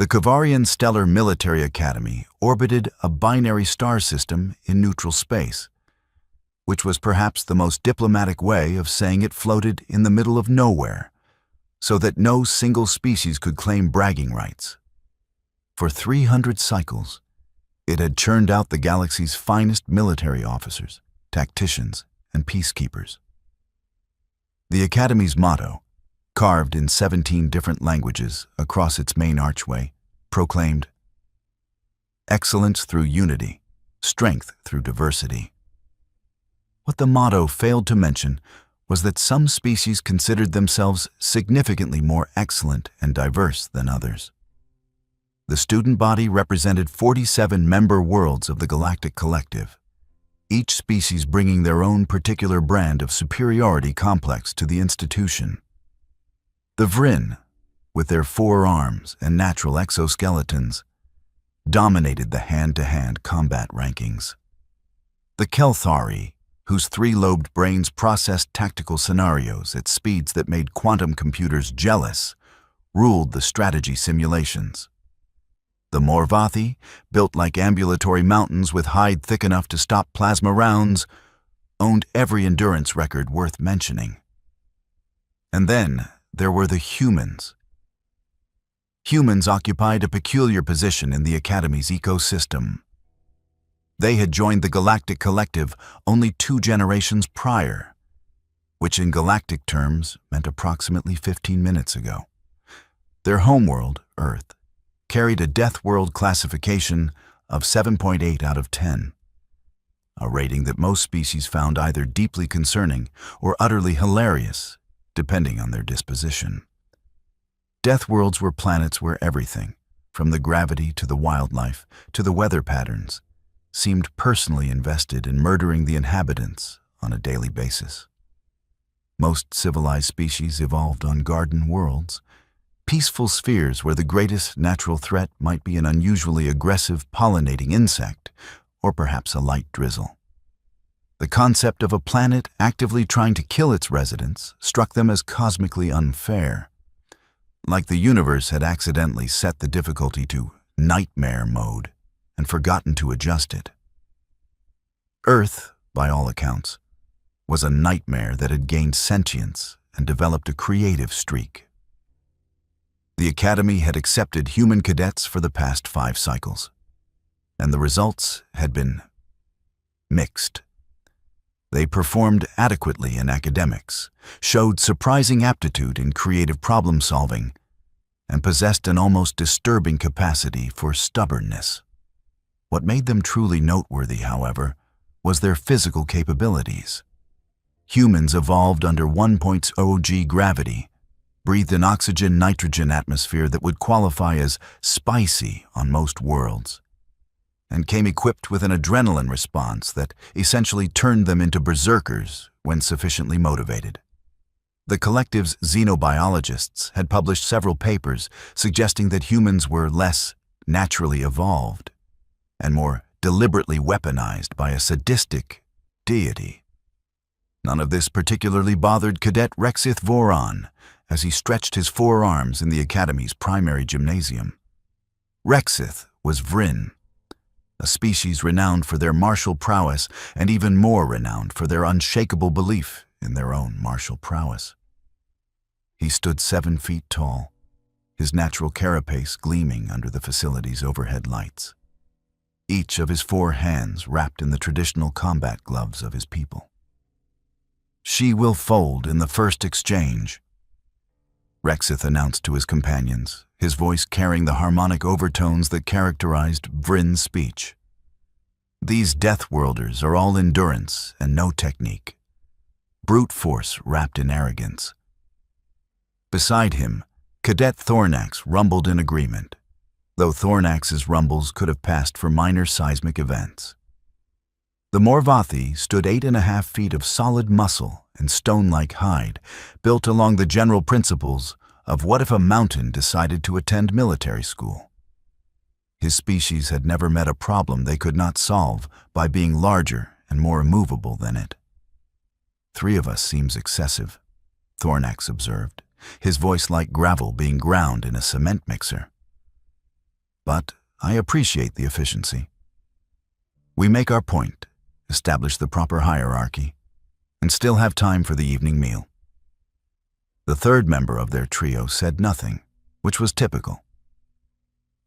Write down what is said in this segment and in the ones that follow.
The Kavarian Stellar Military Academy orbited a binary star system in neutral space, which was perhaps the most diplomatic way of saying it floated in the middle of nowhere, so that no single species could claim bragging rights. For 300 cycles, it had churned out the galaxy's finest military officers, tacticians, and peacekeepers. The Academy's motto, carved in 17 different languages across its main archway, proclaimed, "Excellence through unity, strength through diversity." What the motto failed to mention was that some species considered themselves significantly more excellent and diverse than others. The student body represented 47 member worlds of the Galactic Collective, each species bringing their own particular brand of superiority complex to the institution. The Vryn, with their 4 arms and natural exoskeletons, dominated the hand-to-hand combat rankings. The Kelthari, whose 3-lobed brains processed tactical scenarios at speeds that made quantum computers jealous, ruled the strategy simulations. The Morvathi, built like ambulatory mountains with hide thick enough to stop plasma rounds, owned every endurance record worth mentioning. And then there were the humans. Humans occupied a peculiar position in the Academy's ecosystem. They had joined the Galactic Collective only 2 generations prior, which in galactic terms meant approximately 15 minutes ago. Their homeworld, Earth, carried a Deathworld classification of 7.8 out of 10, a rating that most species found either deeply concerning or utterly hilarious, depending on their disposition. Deathworlds were planets where everything, from the gravity to the wildlife to the weather patterns, seemed personally invested in murdering the inhabitants on a daily basis. Most civilized species evolved on garden worlds, peaceful spheres where the greatest natural threat might be an unusually aggressive pollinating insect, or perhaps a light drizzle. The concept of a planet actively trying to kill its residents struck them as cosmically unfair, like the universe had accidentally set the difficulty to nightmare mode and forgotten to adjust it. Earth, by all accounts, was a nightmare that had gained sentience and developed a creative streak. The Academy had accepted human cadets for the past 5 cycles, and the results had been mixed. They performed adequately in academics, showed surprising aptitude in creative problem-solving, and possessed an almost disturbing capacity for stubbornness. What made them truly noteworthy, however, was their physical capabilities. Humans evolved under 1.0 g gravity, breathed an oxygen-nitrogen atmosphere that would qualify as spicy on most worlds, and came equipped with an adrenaline response that essentially turned them into berserkers when sufficiently motivated. The collective's xenobiologists had published several papers suggesting that humans were less naturally evolved and more deliberately weaponized by a sadistic deity. None of this particularly bothered Cadet Rexith Voron as he stretched his 4 arms in the Academy's primary gymnasium. Rexith was Vryn, a species renowned for their martial prowess and even more renowned for their unshakable belief in their own martial prowess. He stood 7 feet tall, his natural carapace gleaming under the facility's overhead lights, each of his 4 hands wrapped in the traditional combat gloves of his people. "She will fold in the first exchange," Rexith announced to his companions, his voice carrying the harmonic overtones that characterized Vryn's speech. "These Deathworlders are all endurance and no technique. Brute force wrapped in arrogance." Beside him, Cadet Thornax rumbled in agreement, though Thornax's rumbles could have passed for minor seismic events. The Morvathi stood 8.5 feet of solid muscle and stone-like hide, built along the general principles of what if a mountain decided to attend military school. His species had never met a problem they could not solve by being larger and more immovable than it. "3 of us seems excessive," Thornax observed, his voice like gravel being ground in a cement mixer. but I appreciate the efficiency. We make our point, establish the proper hierarchy, and still have time for the evening meal. The third member of their trio said nothing, which was typical.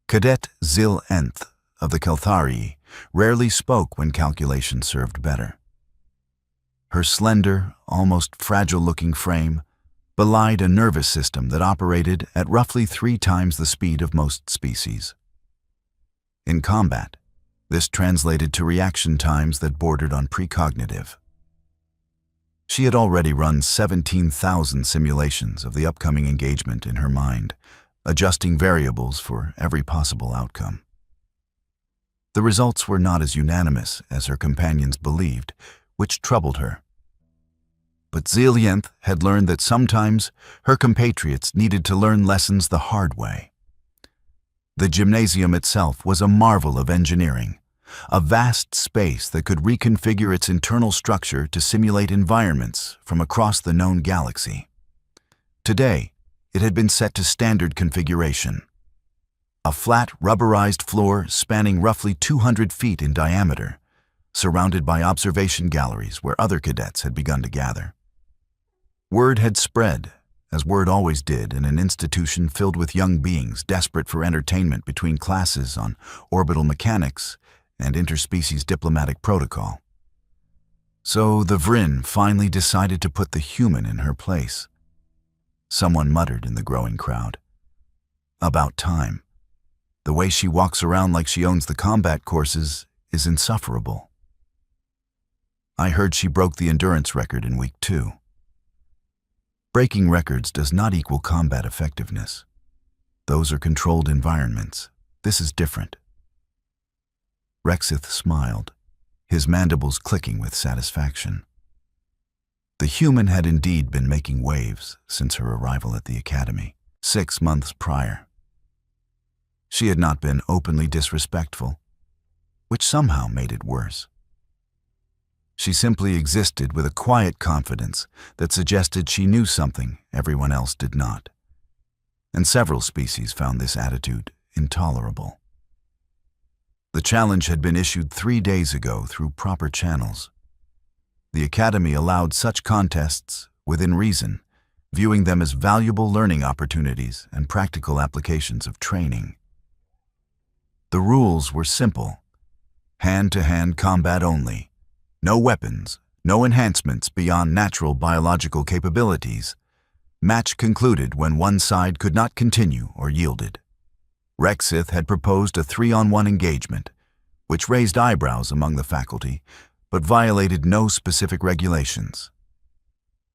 Cadet Zil Nth of the Keltharii rarely spoke when calculation served better. Her slender, almost fragile-looking frame belied a nervous system that operated at roughly 3 times the speed of most species. In combat, this translated to reaction times that bordered on precognitive. She had already run 17,000 simulations of the upcoming engagement in her mind, adjusting variables for every possible outcome. The results were not as unanimous as her companions believed, which troubled her. But Zilyenth had learned that sometimes her compatriots needed to learn lessons the hard way. The gymnasium itself was a marvel of engineering, a vast space that could reconfigure its internal structure to simulate environments from across the known galaxy. Today, it had been set to standard configuration. A flat, rubberized floor spanning roughly 200 feet in diameter, surrounded by observation galleries where other cadets had begun to gather. Word had spread, as word always did in an institution filled with young beings desperate for entertainment between classes on orbital mechanics and interspecies diplomatic protocol. So the Vryn finally decided to put the human in her place. Someone muttered in the growing crowd. About time. The way she walks around like she owns the combat courses is insufferable. I heard she broke the endurance record in week 2. Breaking records does not equal combat effectiveness. Those are controlled environments. This is different. Rexith smiled, his mandibles clicking with satisfaction. The human had indeed been making waves since her arrival at the academy, 6 months prior. She had not been openly disrespectful, which somehow made it worse. She simply existed with a quiet confidence that suggested she knew something everyone else did not, and several species found this attitude intolerable. The challenge had been issued 3 days ago through proper channels. The Academy allowed such contests within reason, viewing them as valuable learning opportunities and practical applications of training. The rules were simple: hand-to-hand combat only. No weapons, no enhancements beyond natural biological capabilities. Match concluded when one side could not continue or yielded. Rexith had proposed a 3-on-1 engagement, which raised eyebrows among the faculty, but violated no specific regulations.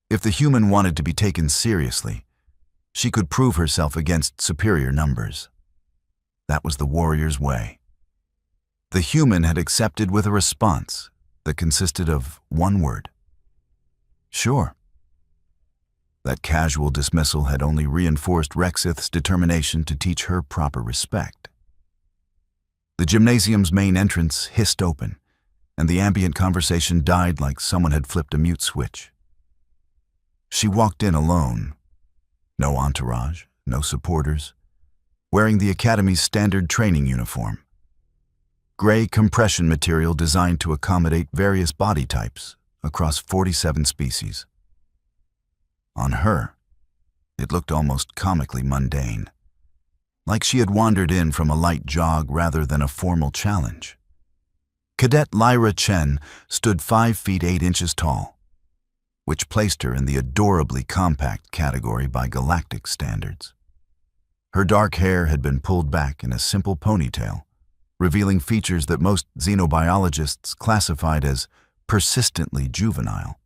If the human wanted to be taken seriously, she could prove herself against superior numbers. That was the warrior's way. The human had accepted with a response that consisted of one word: sure. That casual dismissal had only reinforced Rexith's determination to teach her proper respect. The gymnasium's main entrance hissed open, and the ambient conversation died like someone had flipped a mute switch. She walked in alone. No entourage, no supporters, wearing the Academy's standard training uniform. Gray compression material designed to accommodate various body types across 47 species. On her, it looked almost comically mundane, like she had wandered in from a light jog rather than a formal challenge. Cadet Lyra Chen stood 5 feet 8 inches tall, which placed her in the adorably compact category by galactic standards. Her dark hair had been pulled back in a simple ponytail, revealing features that most xenobiologists classified as persistently juvenile.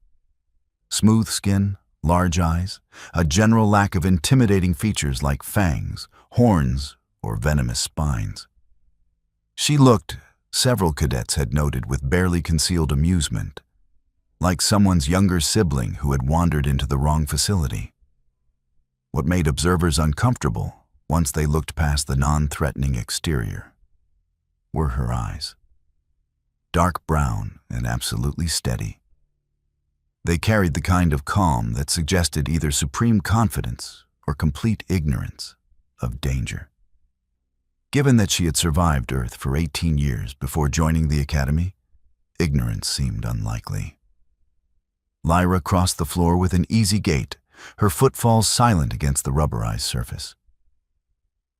Smooth skin, large eyes, a general lack of intimidating features like fangs, horns, or venomous spines. She looked, several cadets had noted with barely concealed amusement, like someone's younger sibling who had wandered into the wrong facility. What made observers uncomfortable once they looked past the non-threatening exterior were her eyes. Dark brown and absolutely steady. They carried the kind of calm that suggested either supreme confidence or complete ignorance of danger. Given that she had survived Earth for 18 years before joining the Academy, ignorance seemed unlikely. Lyra crossed the floor with an easy gait, her footfalls silent against the rubberized surface.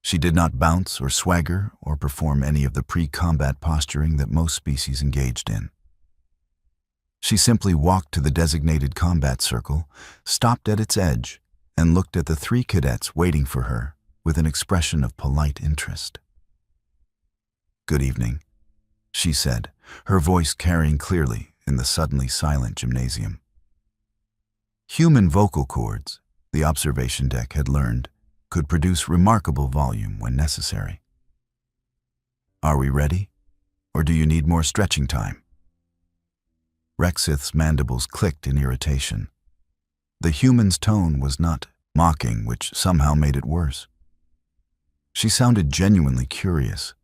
She did not bounce or swagger or perform any of the pre-combat posturing that most species engaged in. She simply walked to the designated combat circle, stopped at its edge, and looked at the 3 cadets waiting for her with an expression of polite interest. "Good evening," she said, her voice carrying clearly in the suddenly silent gymnasium. Human vocal cords, the observation deck had learned, could produce remarkable volume when necessary. "Are we ready, or do you need more stretching time?" Rexith's mandibles clicked in irritation. The human's tone was not mocking, which somehow made it worse. She sounded genuinely curious,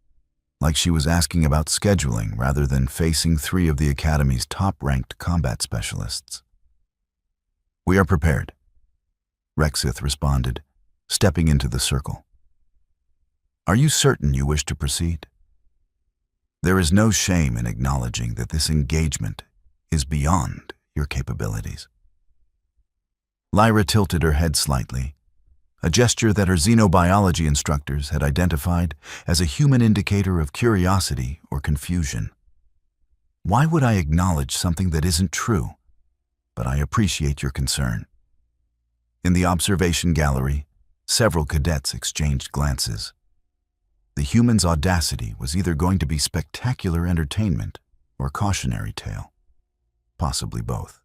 like she was asking about scheduling rather than facing 3 of the Academy's top-ranked combat specialists. "We are prepared," Rexith responded, stepping into the circle. "Are you certain you wish to proceed? There is no shame in acknowledging that this engagement is beyond your capabilities." Lyra tilted her head slightly, a gesture that her xenobiology instructors had identified as a human indicator of curiosity or confusion. "Why would I acknowledge something that isn't true? But I appreciate your concern." In the observation gallery, several cadets exchanged glances. The human's audacity was either going to be spectacular entertainment or cautionary tale. Possibly both.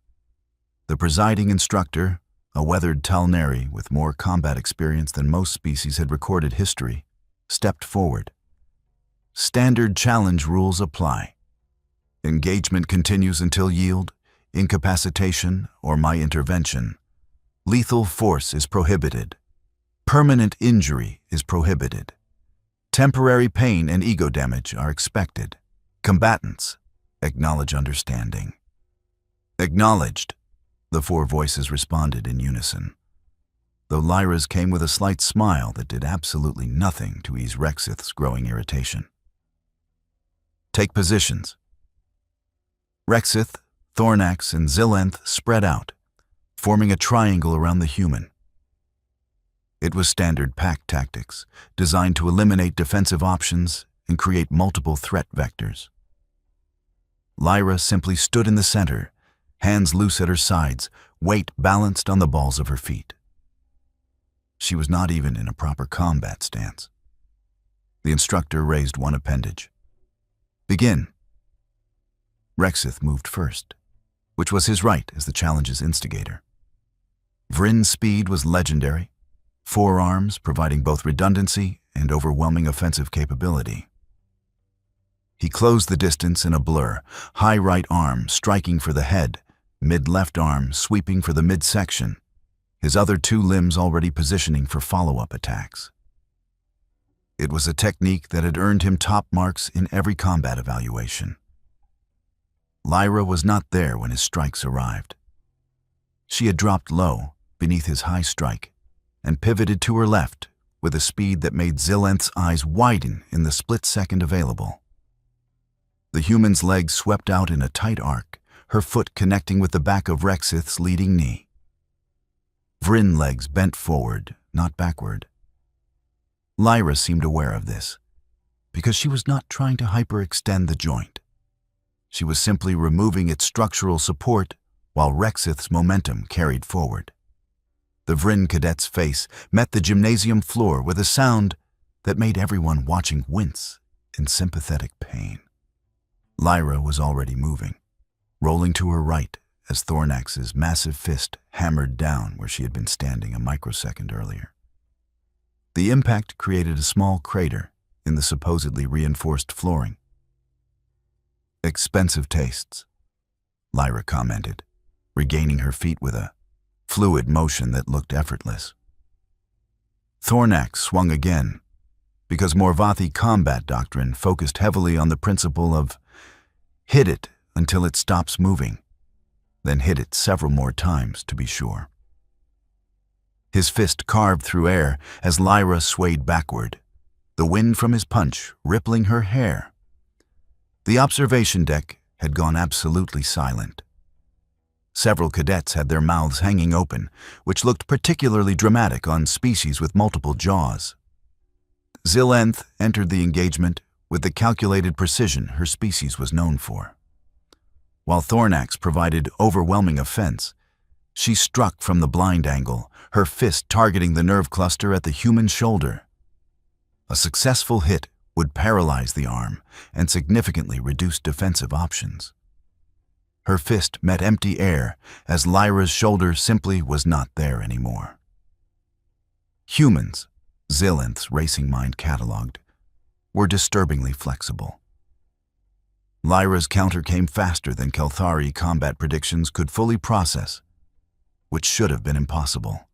The presiding instructor, a weathered Talneri with more combat experience than most species had recorded history, stepped forward. "Standard challenge rules apply. Engagement continues until yield, incapacitation, or my intervention. Lethal force is prohibited. Permanent injury is prohibited. Temporary pain and ego damage are expected. Combatants, acknowledge understanding." "Acknowledged," the 4 voices responded in unison, though Lyra's came with a slight smile that did absolutely nothing to ease Rexith's growing irritation. "Take positions." Rexith, Thornax, and Zillenth spread out, forming a triangle around the human. It was standard pack tactics, designed to eliminate defensive options and create multiple threat vectors. Lyra simply stood in the center, hands loose at her sides, weight balanced on the balls of her feet. She was not even in a proper combat stance. The instructor raised one appendage. "Begin." Rexith moved first, which was his right as the challenge's instigator. Vrin's speed was legendary, 4 arms providing both redundancy and overwhelming offensive capability. He closed the distance in a blur, high right arm striking for the head, mid-left arm sweeping for the midsection, his other 2 limbs already positioning for follow-up attacks. It was a technique that had earned him top marks in every combat evaluation. Lyra was not there when his strikes arrived. She had dropped low beneath his high strike and pivoted to her left with a speed that made Zillenth's eyes widen in the split second available. The human's legs swept out in a tight arc, her foot connecting with the back of Rexith's leading knee. Vrin's legs bent forward, not backward. Lyra seemed aware of this, because she was not trying to hyperextend the joint. She was simply removing its structural support while Rexith's momentum carried forward. The Vrin cadet's face met the gymnasium floor with a sound that made everyone watching wince in sympathetic pain. Lyra was already moving, rolling to her right as Thornax's massive fist hammered down where she had been standing a microsecond earlier. The impact created a small crater in the supposedly reinforced flooring. "Expensive tastes," Lyra commented, regaining her feet with a fluid motion that looked effortless. Thornax swung again, because Morvathi combat doctrine focused heavily on the principle of hit it until it stops moving, then hit it several more times to be sure. His fist carved through air as Lyra swayed backward, the wind from his punch rippling her hair. The observation deck had gone absolutely silent. Several cadets had their mouths hanging open, which looked particularly dramatic on species with multiple jaws. Zil-Nth entered the engagement with the calculated precision her species was known for. While Thornax provided overwhelming offense, she struck from the blind angle, her fist targeting the nerve cluster at the human shoulder. A successful hit would paralyze the arm and significantly reduce defensive options. Her fist met empty air as Lyra's shoulder simply was not there anymore. Humans, Zil-Nth's racing mind cataloged, were disturbingly flexible. Lyra's counter came faster than Kelthari combat predictions could fully process, which should have been impossible.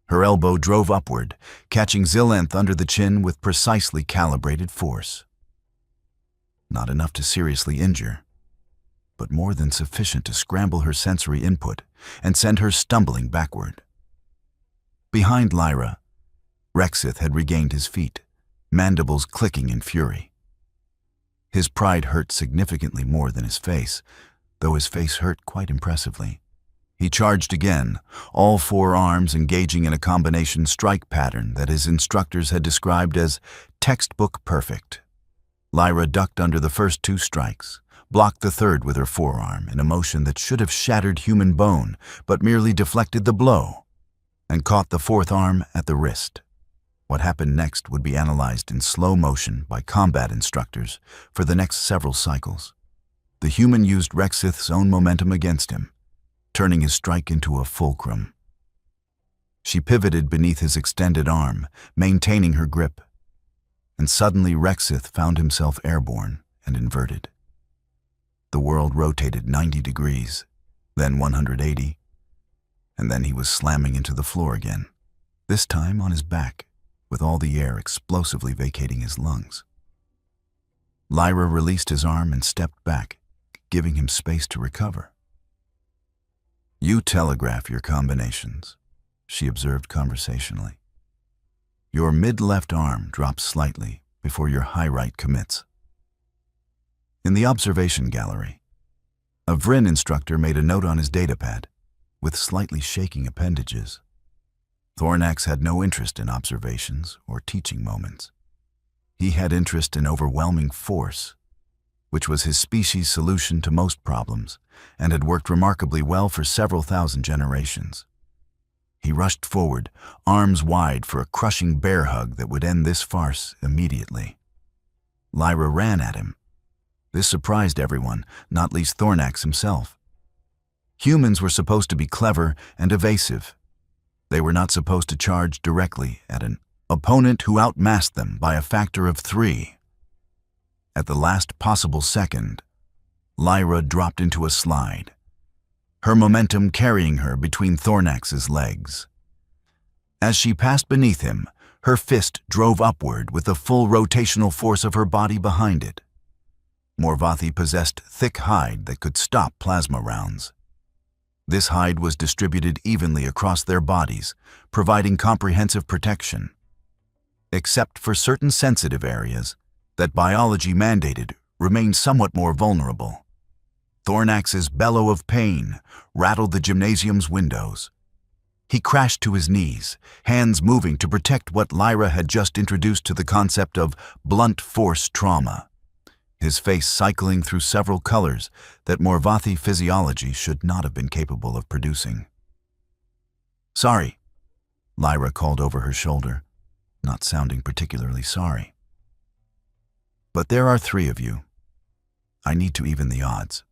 Her elbow drove upward, catching Zil-Nth under the chin with precisely calibrated force. Not enough to seriously injure, but more than sufficient to scramble her sensory input and send her stumbling backward. Behind Lyra, Rexith had regained his feet, mandibles clicking in fury. His pride hurt significantly more than his face, though his face hurt quite impressively. He charged again, all four arms engaging in a combination strike pattern that his instructors had described as textbook perfect. Lyra ducked under the first two strikes, blocked the third with her forearm in a motion that should have shattered human bone but merely deflected the blow, and caught the fourth arm at the wrist. What happened next would be analyzed in slow motion by combat instructors for the next several cycles. The human used Rexith's own momentum against him, turning his strike into a fulcrum. She pivoted beneath his extended arm, maintaining her grip, and suddenly Rexith found himself airborne and inverted. The world rotated 90 degrees, then 180, and then he was slamming into the floor again, this time on his back, with all the air explosively vacating his lungs. Lyra released his arm and stepped back, giving him space to recover. "You telegraph your combinations," she observed conversationally. "Your mid-left arm drops slightly before your high right commits." In the observation gallery, a Vryn instructor made a note on his datapad, with slightly shaking appendages. Thornax had no interest in observations or teaching moments. He had interest in overwhelming force, which was his species' solution to most problems and had worked remarkably well for several thousand generations. He rushed forward, arms wide for a crushing bear hug that would end this farce immediately. Lyra ran at him. This surprised everyone, not least Thornax himself. Humans were supposed to be clever and evasive. They were not supposed to charge directly at an opponent who outmassed them by a factor of 3. At the last possible second, Lyra dropped into a slide, her momentum carrying her between Thornax's legs. As she passed beneath him, her fist drove upward with the full rotational force of her body behind it. Morvathi possessed thick hide that could stop plasma rounds. This hide was distributed evenly across their bodies, providing comprehensive protection, except for certain sensitive areas that biology mandated remained somewhat more vulnerable. Thornax's bellow of pain rattled the gymnasium's windows. He crashed to his knees, hands moving to protect what Lyra had just introduced to the concept of blunt force trauma, his face cycling through several colors that Morvathi physiology should not have been capable of producing. "Sorry," Lyra called over her shoulder, not sounding particularly sorry. "But there are 3 of you. I need to even the odds."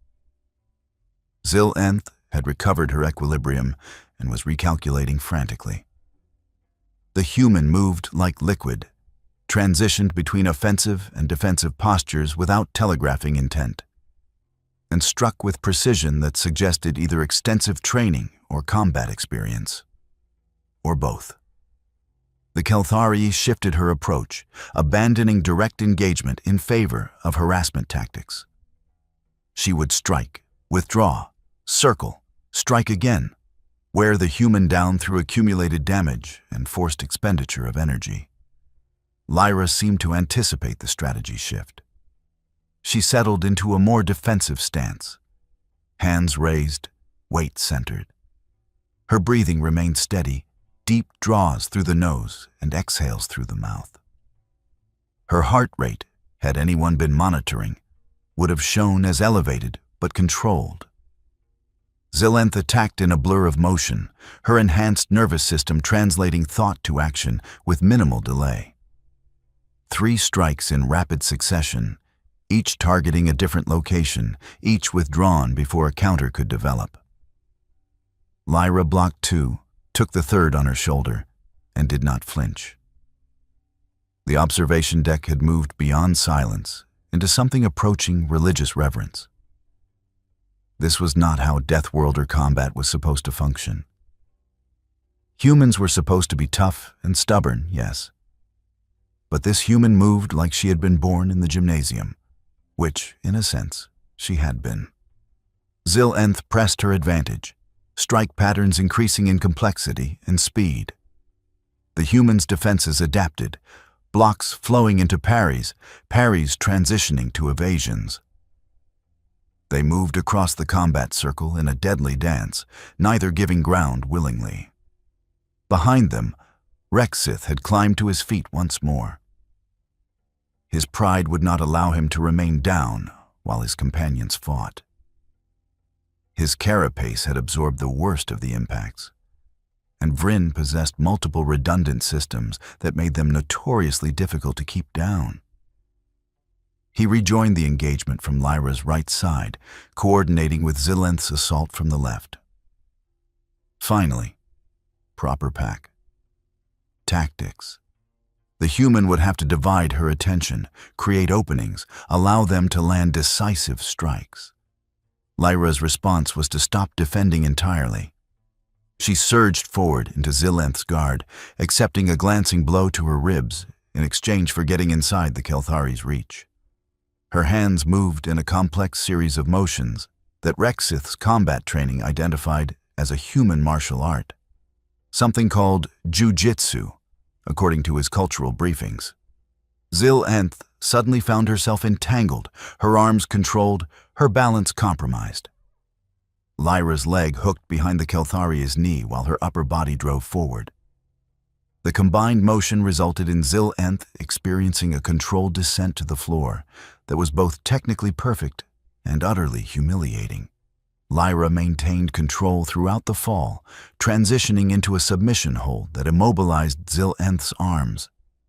Zil-Nth had recovered her equilibrium and was recalculating frantically. The human moved like liquid, transitioned between offensive and defensive postures without telegraphing intent, and struck with precision that suggested either extensive training or combat experience, or both. The Kelthari shifted her approach, abandoning direct engagement in favor of harassment tactics. She would strike, withdraw, circle, strike again, wear the human down through accumulated damage and forced expenditure of energy. Lyra seemed to anticipate the strategy shift. She settled into a more defensive stance, hands raised, weight centered. Her breathing remained steady, deep draws through the nose and exhales through the mouth. Her heart rate, had anyone been monitoring, would have shown as elevated but controlled. Zillenth attacked in a blur of motion, her enhanced nervous system translating thought to action with minimal delay. 3 strikes in rapid succession, each targeting a different location, each withdrawn before a counter could develop. Lyra blocked 2, took the 3rd on her shoulder, and did not flinch. The observation deck had moved beyond silence into something approaching religious reverence. This was not how Deathworlder combat was supposed to function. Humans were supposed to be tough and stubborn, yes. But this human moved like she had been born in the gymnasium, which, in a sense, she had been. Zillenth pressed her advantage, strike patterns increasing in complexity and speed. The human's defenses adapted, blocks flowing into parries, parries transitioning to evasions. They moved across the combat circle in a deadly dance, neither giving ground willingly. Behind them, Rexith had climbed to his feet once more. His pride would not allow him to remain down while his companions fought. His carapace had absorbed the worst of the impacts, and Vryn possessed multiple redundant systems that made them notoriously difficult to keep down. He rejoined the engagement from Lyra's right side, coordinating with Zillenth's assault from the left. Finally, proper pack. Tactics. The human would have to divide her attention, create openings, allow them to land decisive strikes. Lyra's response was to stop defending entirely. She surged forward into Zillenth's guard, accepting a glancing blow to her ribs in exchange for getting inside the Kelthari's reach. Her hands moved in a complex series of motions that Rexith's combat training identified as a human martial art, something called jiu-jitsu, according to his cultural briefings. Zillenth suddenly found herself entangled, her arms controlled, her balance compromised. Lyra's leg hooked behind the Kelthari's knee while her upper body drove forward. The combined motion resulted in Zillenth experiencing a controlled descent to the floor that was both technically perfect and utterly humiliating. Lyra maintained control throughout the fall, transitioning into a submission hold that immobilized Zillenth's arms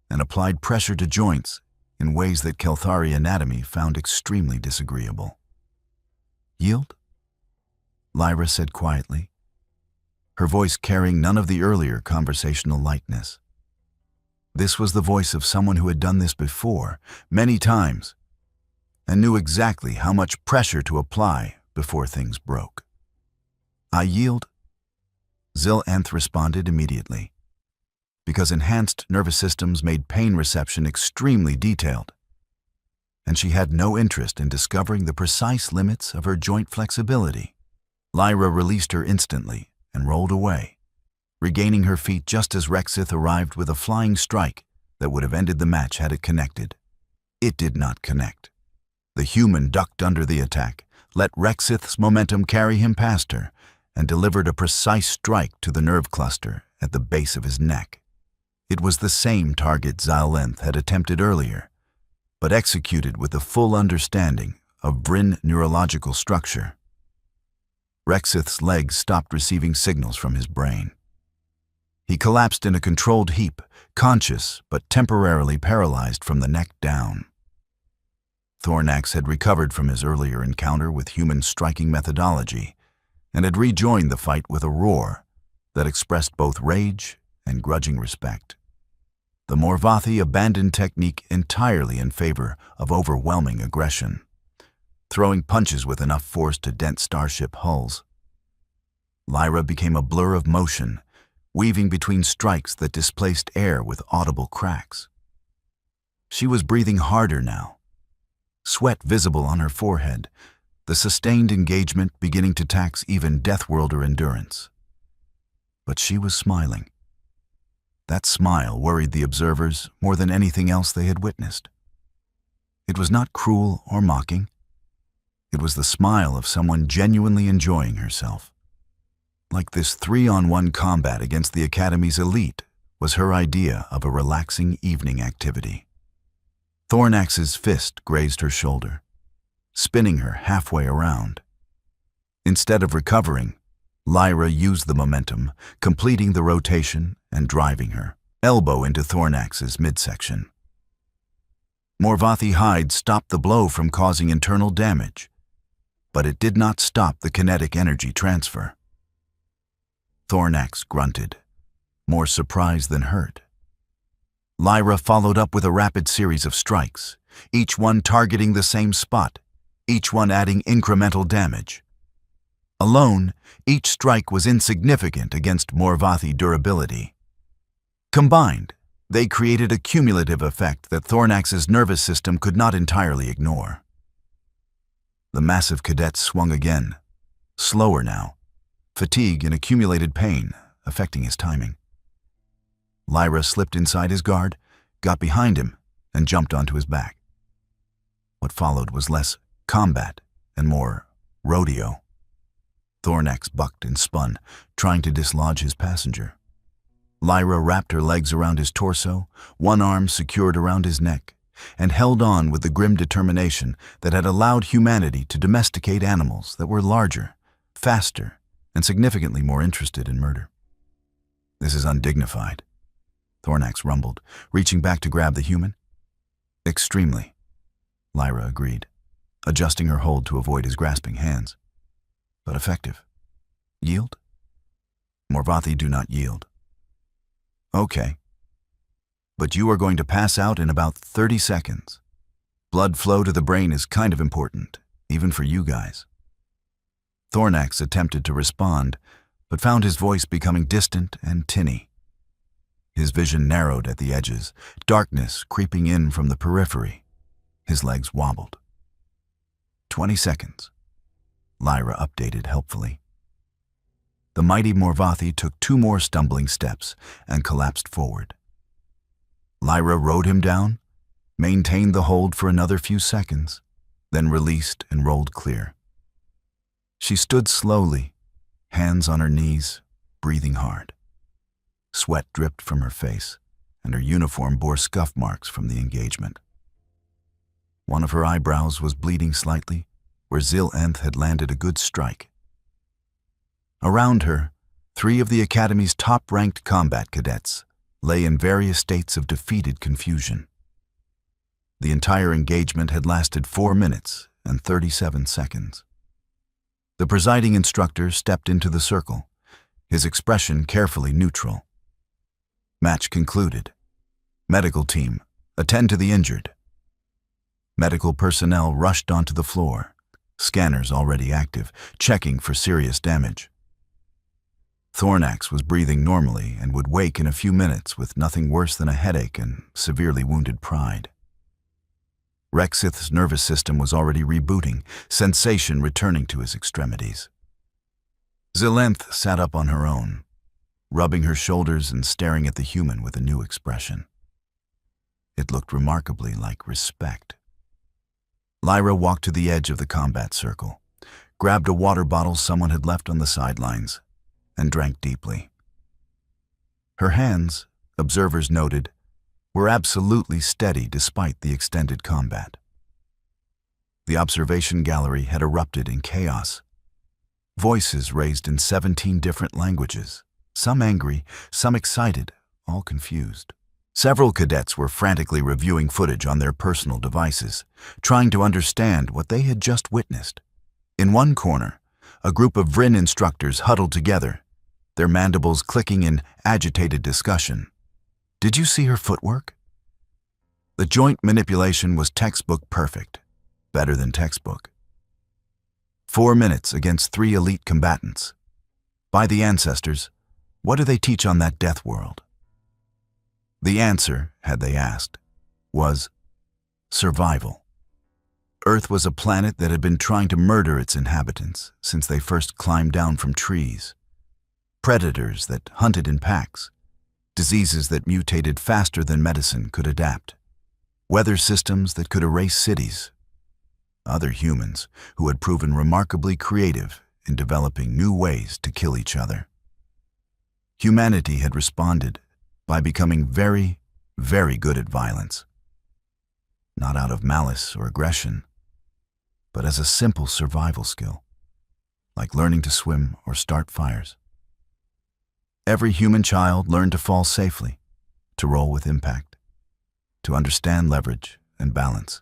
and applied pressure to joints in ways that Kelthari anatomy found extremely disagreeable. "Yield?" Lyra said quietly, her voice carrying none of the earlier conversational lightness. This was the voice of someone who had done this before, many times, and knew exactly how much pressure to apply before things broke. "I yield," Zillenth responded immediately, because enhanced nervous systems made pain reception extremely detailed, and she had no interest in discovering the precise limits of her joint flexibility. Lyra released her instantly and rolled away, regaining her feet just as Rexith arrived with a flying strike that would have ended the match had it connected. It did not connect. The human ducked under the attack, let Rexith's momentum carry him past her, and delivered a precise strike to the nerve cluster at the base of his neck. It was the same target Zillenth had attempted earlier, but executed with the full understanding of Vryn neurological structure. Rexith's legs stopped receiving signals from his brain. He collapsed in a controlled heap, conscious but temporarily paralyzed from the neck down. Thornax had recovered from his earlier encounter with human striking methodology and had rejoined the fight with a roar that expressed both rage and grudging respect. The Morvathi abandoned technique entirely in favor of overwhelming aggression, throwing punches with enough force to dent starship hulls. Lyra became a blur of motion, weaving between strikes that displaced air with audible cracks. She was breathing harder now, sweat visible on her forehead, the sustained engagement beginning to tax even Deathworlder endurance. But she was smiling. That smile worried the observers more than anything else they had witnessed. It was not cruel or mocking. It was the smile of someone genuinely enjoying herself. Like this 3-on-1 combat against the Academy's elite was her idea of a relaxing evening activity. Thornax's fist grazed her shoulder, spinning her halfway around. Instead of recovering, Lyra used the momentum, completing the rotation and driving her elbow into Thornax's midsection. Morvathi hide stopped the blow from causing internal damage, but it did not stop the kinetic energy transfer. Thornax grunted, more surprised than hurt. Lyra followed up with a rapid series of strikes, each one targeting the same spot, each one adding incremental damage. Alone, each strike was insignificant against Morvathi durability. Combined, they created a cumulative effect that Thornax's nervous system could not entirely ignore. The massive cadet swung again, slower now, fatigue and accumulated pain affecting his timing. Lyra slipped inside his guard, got behind him, and jumped onto his back. What followed was less combat and more rodeo. Thornax bucked and spun, trying to dislodge his passenger. Lyra wrapped her legs around his torso, one arm secured around his neck, and held on with the grim determination that had allowed humanity to domesticate animals that were larger, faster, and significantly more interested in murder. "This is undignified," Thornax rumbled, reaching back to grab the human. "Extremely," Lyra agreed, adjusting her hold to avoid his grasping hands. "But effective. Yield?" "Morvathi do not yield." "Okay. But you are going to pass out in about 30 seconds. Blood flow to the brain is kind of important, even for you guys." Thornax attempted to respond, but found his voice becoming distant and tinny. His vision narrowed at the edges, darkness creeping in from the periphery. His legs wobbled. 20 seconds. Lyra updated helpfully. The mighty Morvathi took 2 more stumbling steps and collapsed forward. Lyra rode him down, maintained the hold for another few seconds, then released and rolled clear. She stood slowly, hands on her knees, breathing hard. Sweat dripped from her face, and her uniform bore scuff marks from the engagement. One of her eyebrows was bleeding slightly, where Zil-Enth had landed a good strike. Around her, 3 of the Academy's top-ranked combat cadets lay in various states of defeated confusion. The entire engagement had lasted 4 minutes and 37 seconds. The presiding instructor stepped into the circle, his expression carefully neutral. Match concluded. Medical team, attend to the injured. Medical personnel rushed onto the floor, scanners already active, checking for serious damage. Thornax was breathing normally and would wake in a few minutes with nothing worse than a headache and severely wounded pride. Rexith's nervous system was already rebooting, sensation returning to his extremities. Zil-Enth sat up on her own, rubbing her shoulders and staring at the human with a new expression. It looked remarkably like respect. Lyra walked to the edge of the combat circle, grabbed a water bottle someone had left on the sidelines, and drank deeply. Her hands, observers noted, were absolutely steady despite the extended combat. The observation gallery had erupted in chaos. Voices raised in 17 different languages, some angry, some excited, all confused. Several cadets were frantically reviewing footage on their personal devices, trying to understand what they had just witnessed. In one corner, a group of Vryn instructors huddled together, their mandibles clicking in agitated discussion. "Did you see her footwork?" The joint manipulation was textbook perfect, better than textbook. 4 minutes against 3 elite combatants. By the ancestors, what do they teach on that Deathworld? The answer, had they asked, was survival. Earth was a planet that had been trying to murder its inhabitants since they first climbed down from trees. Predators that hunted in packs, diseases that mutated faster than medicine could adapt, weather systems that could erase cities, other humans who had proven remarkably creative in developing new ways to kill each other. Humanity had responded by becoming very, very good at violence, not out of malice or aggression, but as a simple survival skill, like learning to swim or start fires. Every human child learned to fall safely, to roll with impact, to understand leverage and balance.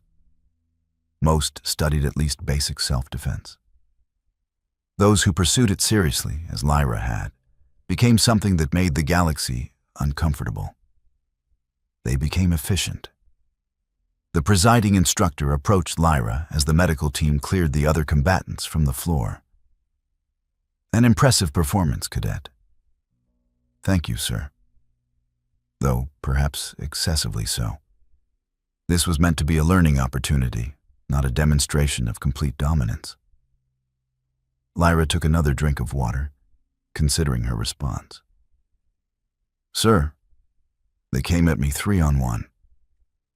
Most studied at least basic self-defense. Those who pursued it seriously, as Lyra had, became something that made the galaxy uncomfortable. They became efficient. The presiding instructor approached Lyra as the medical team cleared the other combatants from the floor. An impressive performance, Cadet. Thank you, sir. Though perhaps excessively so. This was meant to be a learning opportunity, not a demonstration of complete dominance. Lyra took another drink of water, considering her response. Sir, they came at me 3-on-1.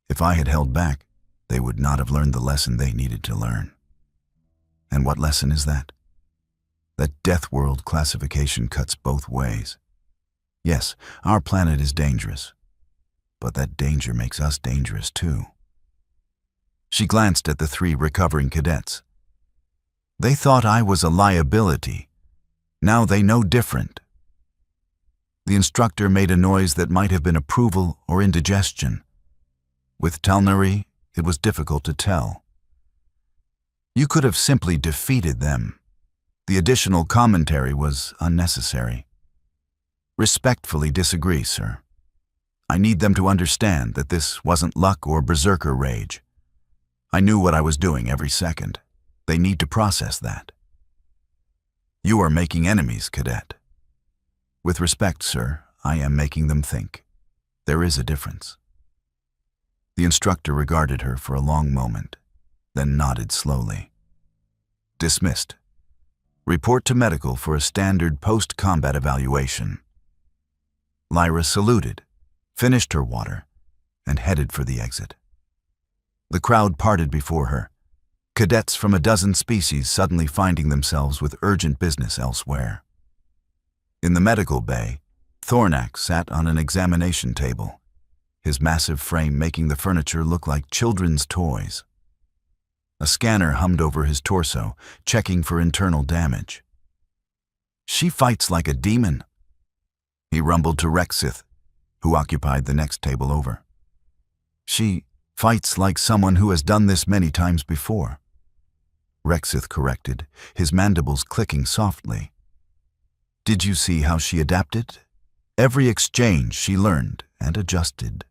If I had held back, they would not have learned the lesson they needed to learn. And what lesson is that? That Deathworld classification cuts both ways. Yes, our planet is dangerous, but that danger makes us dangerous too. She glanced at the 3 recovering cadets. They thought I was a liability. Now they know different. The instructor made a noise that might have been approval or indigestion. With Talnari, it was difficult to tell. You could have simply defeated them. The additional commentary was unnecessary. Respectfully disagree, sir. I need them to understand that this wasn't luck or berserker rage. I knew what I was doing every second. They need to process that. You are making enemies, Cadet. With respect, sir, I am making them think. There is a difference. The instructor regarded her for a long moment, then nodded slowly. Dismissed. Report to medical for a standard post-combat evaluation. Lyra saluted, finished her water, and headed for the exit. The crowd parted before her, cadets from a dozen species suddenly finding themselves with urgent business elsewhere. In the medical bay, Thornax sat on an examination table, his massive frame making the furniture look like children's toys. A scanner hummed over his torso, checking for internal damage. She fights like a demon, he rumbled to Rexith, who occupied the next table over. She fights like someone who has done this many times before. Rexith corrected, his mandibles clicking softly. Did you see how she adapted? Every exchange she learned and adjusted.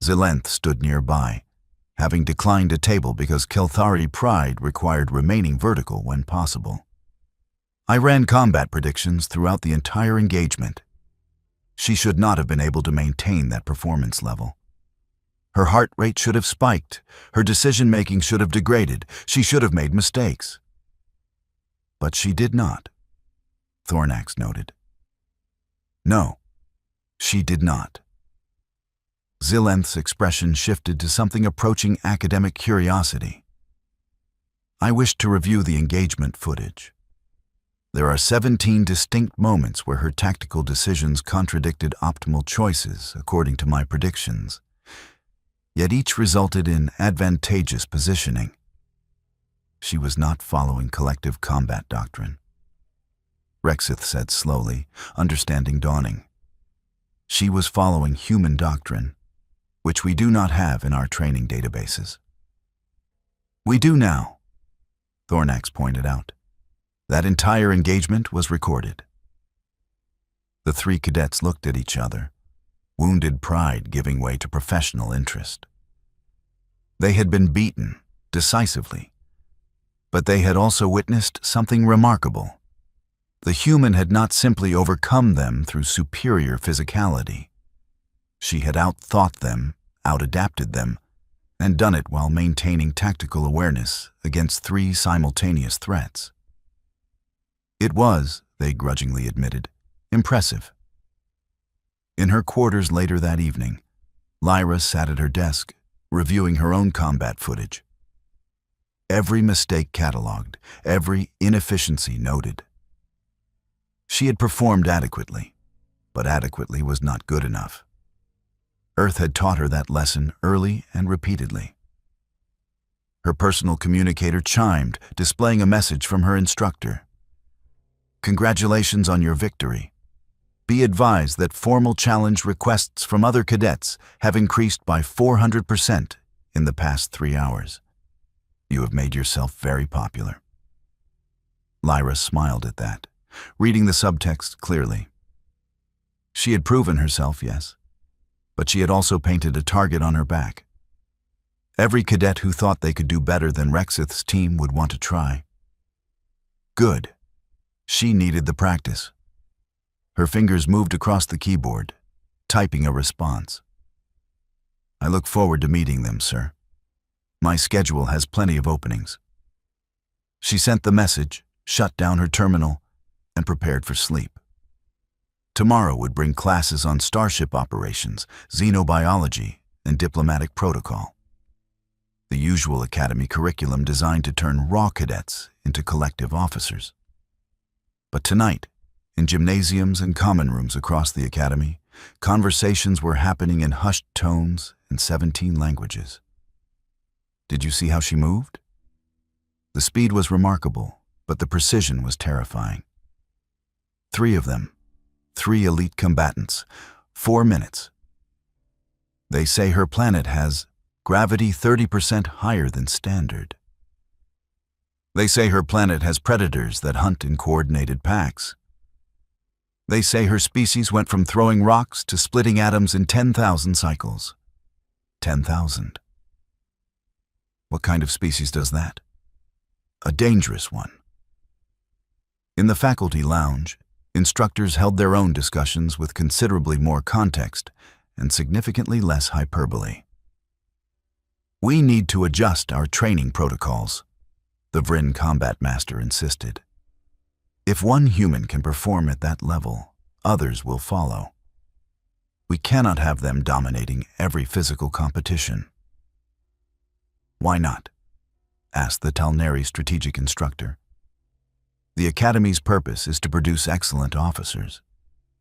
Zilenth stood nearby, having declined a table because Kelthari pride required remaining vertical when possible. I ran combat predictions throughout the entire engagement. She should not have been able to maintain that performance level. Her heart rate should have spiked, her decision-making should have degraded, she should have made mistakes. But she did not, Thornax noted. No, she did not. Zilenth's expression shifted to something approaching academic curiosity. I wished to review the engagement footage. There are 17 distinct moments where her tactical decisions contradicted optimal choices according to my predictions, yet each resulted in advantageous positioning. She was not following collective combat doctrine. Rexith said slowly, understanding dawning. She was following human doctrine, which we do not have in our training databases. We do now, Thornax pointed out. That entire engagement was recorded. The 3 cadets looked at each other, wounded pride giving way to professional interest. They had been beaten, decisively, but they had also witnessed something remarkable. The human had not simply overcome them through superior physicality. She had outthought them, outadapted them, and done it while maintaining tactical awareness against 3 simultaneous threats. It was, they grudgingly admitted, impressive. In her quarters later that evening, Lyra sat at her desk, reviewing her own combat footage. Every mistake catalogued, every inefficiency noted. She had performed adequately, but adequately was not good enough. Earth had taught her that lesson early and repeatedly. Her personal communicator chimed, displaying a message from her instructor. "Congratulations on your victory. Be advised that formal challenge requests from other cadets have increased by 400% in the past 3 hours. You have made yourself very popular." Lyra smiled at that, reading the subtext clearly. She had proven herself, yes, but she had also painted a target on her back. Every cadet who thought they could do better than Rexith's team would want to try. Good. She needed the practice. Her fingers moved across the keyboard, typing a response. "I look forward to meeting them, sir. My schedule has plenty of openings." She sent the message, shut down her terminal, and prepared for sleep. Tomorrow would bring classes on starship operations, xenobiology, and diplomatic protocol. The usual academy curriculum designed to turn raw cadets into collective officers. But tonight, in gymnasiums and common rooms across the academy, conversations were happening in hushed tones in 17 languages. Did you see how she moved? The speed was remarkable, but the precision was terrifying. 3 of them, 3 elite combatants, 4 minutes. They say her planet has gravity 30% higher than standard. They say her planet has predators that hunt in coordinated packs. They say her species went from throwing rocks to splitting atoms in 10,000 cycles. 10,000. What kind of species does that? A dangerous one. In the faculty lounge, instructors held their own discussions with considerably more context and significantly less hyperbole. "We need to adjust our training protocols," the Vryn combat master insisted. "If one human can perform at that level, others will follow. We cannot have them dominating every physical competition." "Why not?" asked the Talneri strategic instructor. "The Academy's purpose is to produce excellent officers.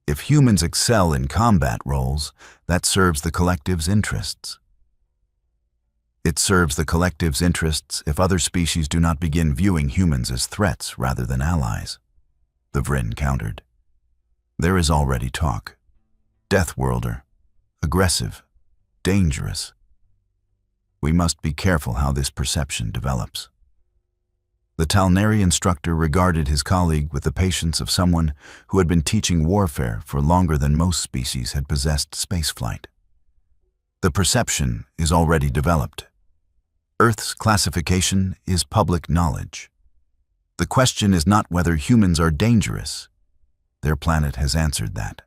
If humans excel in combat roles, that serves the collective's interests. It serves the collective's interests if other species do not begin viewing humans as threats rather than allies," the Vryn countered. "There is already talk. Deathworlder. Aggressive. Dangerous. We must be careful how this perception develops." The Talneri instructor regarded his colleague with the patience of someone who had been teaching warfare for longer than most species had possessed spaceflight. "The perception is already developed. Earth's classification is public knowledge. The question is not whether humans are dangerous. Their planet has answered that.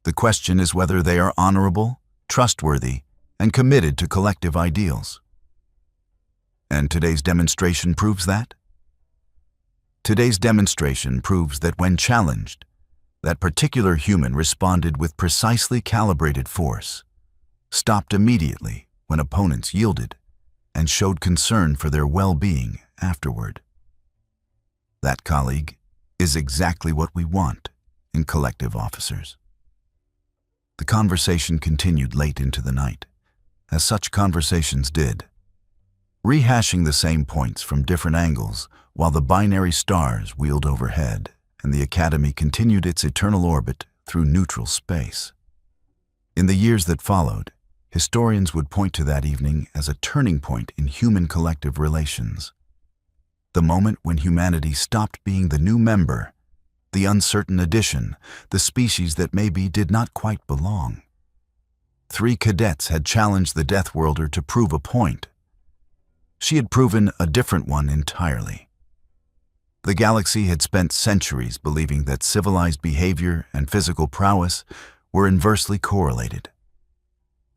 The question is whether they are honorable, trustworthy, and committed to collective ideals. And today's demonstration proves that? Today's demonstration proves that when challenged, that particular human responded with precisely calibrated force, stopped immediately when opponents yielded, and showed concern for their well-being afterward. That, colleague, is exactly what we want in collective officers." The conversation continued late into the night, as such conversations did, rehashing the same points from different angles while the binary stars wheeled overhead and the Academy continued its eternal orbit through neutral space. In the years that followed, historians would point to that evening as a turning point in human collective relations. The moment when humanity stopped being the new member, the uncertain addition, the species that maybe did not quite belong. 3 cadets had challenged the Deathworlder to prove a point. She had proven a different one entirely. The galaxy had spent centuries believing that civilized behavior and physical prowess were inversely correlated.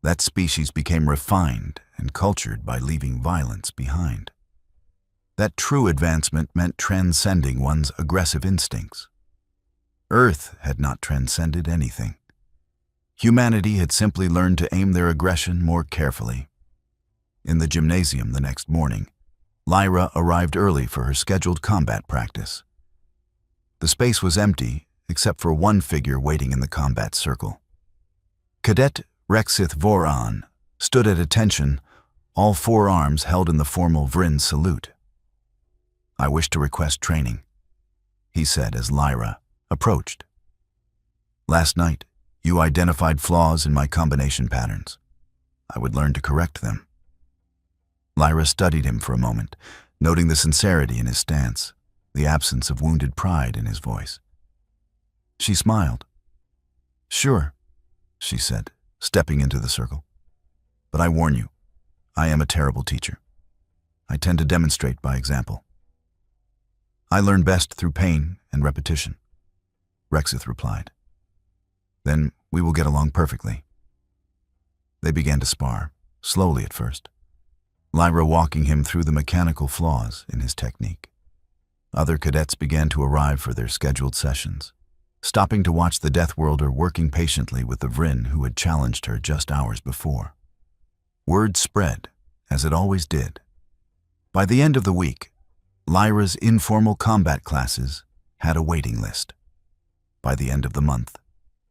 That species became refined and cultured by leaving violence behind. That true advancement meant transcending one's aggressive instincts. Earth had not transcended anything. Humanity had simply learned to aim their aggression more carefully. In the gymnasium the next morning, Lyra arrived early for her scheduled combat practice. The space was empty, except for one figure waiting in the combat circle. Cadet Rexith Voran stood at attention, all four arms held in the formal Vryn salute. "I wish to request training," he said as Lyra approached. "Last night, you identified flaws in my combination patterns. I would learn to correct them." Lyra studied him for a moment, noting the sincerity in his stance, the absence of wounded pride in his voice. She smiled. "Sure," she said, stepping into the circle. "But I warn you, I am a terrible teacher. I tend to demonstrate by example. I learn best through pain and repetition," Rexith replied. "Then we will get along perfectly." They began to spar, slowly at first, Lyra walking him through the mechanical flaws in his technique. Other cadets began to arrive for their scheduled sessions, stopping to watch the Deathworlder working patiently with the Vryn who had challenged her just hours before. Word spread, as it always did. By the end of the week, Lyra's informal combat classes had a waiting list. By the end of the month,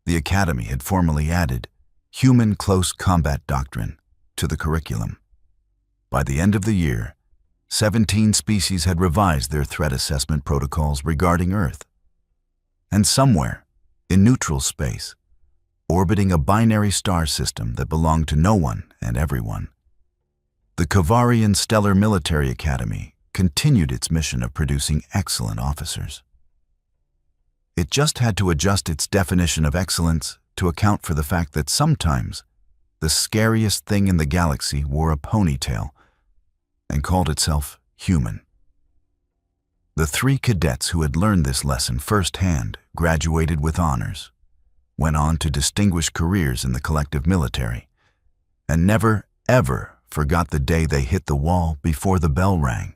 the Academy had formally added Human Close Combat Doctrine to the curriculum. By the end of the year, 17 species had revised their threat assessment protocols regarding Earth. And somewhere, in neutral space, orbiting a binary star system that belonged to no one and everyone, the Kavarian Stellar Military Academy continued its mission of producing excellent officers. It just had to adjust its definition of excellence to account for the fact that sometimes the scariest thing in the galaxy wore a ponytail and called itself human. The 3 cadets who had learned this lesson firsthand graduated with honors, went on to distinguished careers in the collective military, and never, ever forgot the day they hit the wall before the bell rang.